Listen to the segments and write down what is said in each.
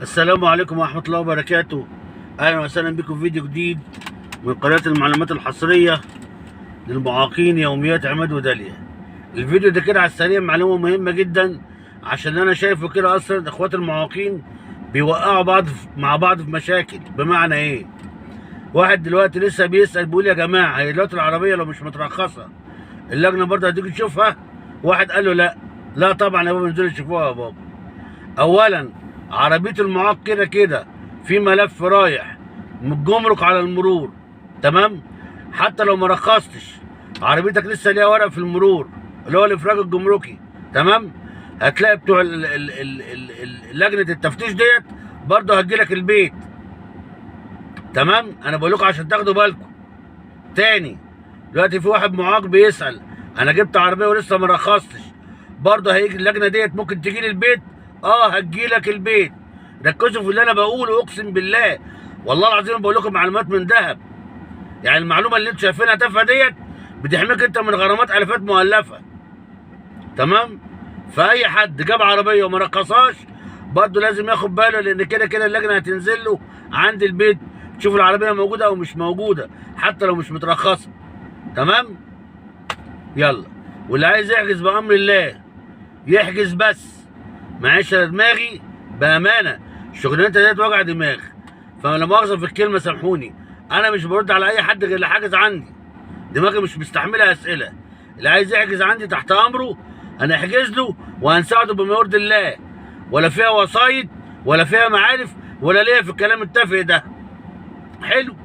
السلام عليكم ورحمة الله وبركاته. أهلا وسهلا بكم في فيديو جديد من قناة المعلومات الحصرية للمعاقين يوميات عماد وداليا. الفيديو ده كده على السريع معلومة مهمة جدا، عشان أنا شايفه كده أصلا إخوات المعاقين بيوقعوا بعض مع بعض في مشاكل. بمعنى إيه؟ واحد دلوقتي لسه بيسأل بيقول يا جماعة هي دلوقتي العربية لو مش مترخصة اللجنة برضه هتيجي تشوفها؟ واحد قال له لا طبعا يا بابا انزلوا شوفوها يا بابا. أولا عربية المعاق كده كده في ملف رايح من الجمرك على المرور، تمام؟ حتى لو ما رخصتش عربيتك لسه ليها ورق في المرور اللي هو الافراج الجمركي، تمام؟ هتلاقي بتوع لجنة التفتيش ديت برضه هتجيلك البيت، تمام؟ انا بقول لكم عشان تاخدوا بالكم. تاني دلوقتي في واحد معاق بيسأل انا جبت عربية ولسه ما رخصتش، برضه هيجي اللجنة ديت ممكن تجي لي البيت. هتجيلك البيت. ركزوا في اللي انا بقوله، اقسم بالله والله العظيم بقول لكم معلومات من ذهب. يعني المعلومه اللي انتوا شايفينها تافهه ديت بتحميك انت من غرامات الافات مؤلفه، تمام؟ فاي حد جاب عربيه وما رخصهاش برضه لازم ياخد باله، لان كده كده اللجنه هتنزل له عند البيت تشوف العربيه موجوده او مش موجوده حتى لو مش مترخصه، تمام؟ يلا، واللي عايز يحجز بامر الله يحجز، بس معيش انا دماغي بامانه الشغلانه ديت وجع دماغ. فلا مؤاخذه في الكلمه سامحوني، انا مش برد على اي حد غير اللي حاجز عندي، دماغي مش مستحمله اسئله. اللي عايز يحجز عندي تحت امره، انا احجز له وهنساعده بما يرضي الله، ولا فيها وسايط ولا فيها معارف ولا ليا في الكلام التافه ده. حلو.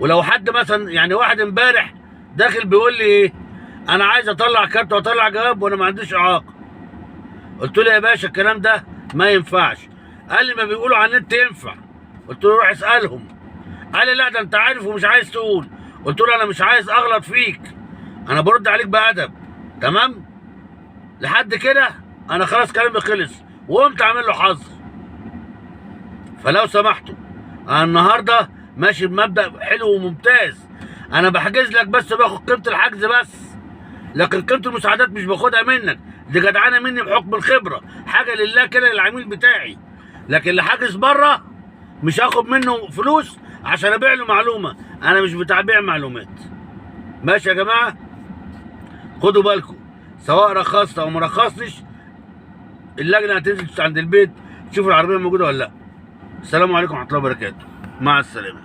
ولو حد مثلا يعني واحد امبارح داخل بيقول لي ايه، انا عايز اطلع كارت واطلع جواب وانا ما عنديش اعاقه. قلت له يا باشا الكلام ده ما ينفعش. قال لي ما بيقولوا على النت ينفع. قلت له روح اسالهم. قال لي لا ده انت عارف ومش عايز تقول. قلت له انا مش عايز اغلط فيك، انا برد عليك بادب، تمام؟ لحد كده انا خلاص كلامي خلص وقمت عامل له حظر. فلو سمحتوا انا النهارده ماشي بمبدا حلو وممتاز، انا بحجز لك بس باخد قيمه الحجز بس، لكن قيمه المساعدات مش باخدها منك، دي جدعانه مني بحكم الخبره، حاجه لله كده للعميل بتاعي. لكن اللي حاجز بره مش هاخد منه فلوس عشان ابيع له معلومه، انا مش بتاع بيع معلومات. ماشي يا جماعه؟ خدوا بالكم، سواء رخصت او ما رخصتش اللجنه هتنزل عند البيت تشوف العربيه موجوده ولا لا. السلام عليكم ورحمه الله وبركاته، مع السلامه.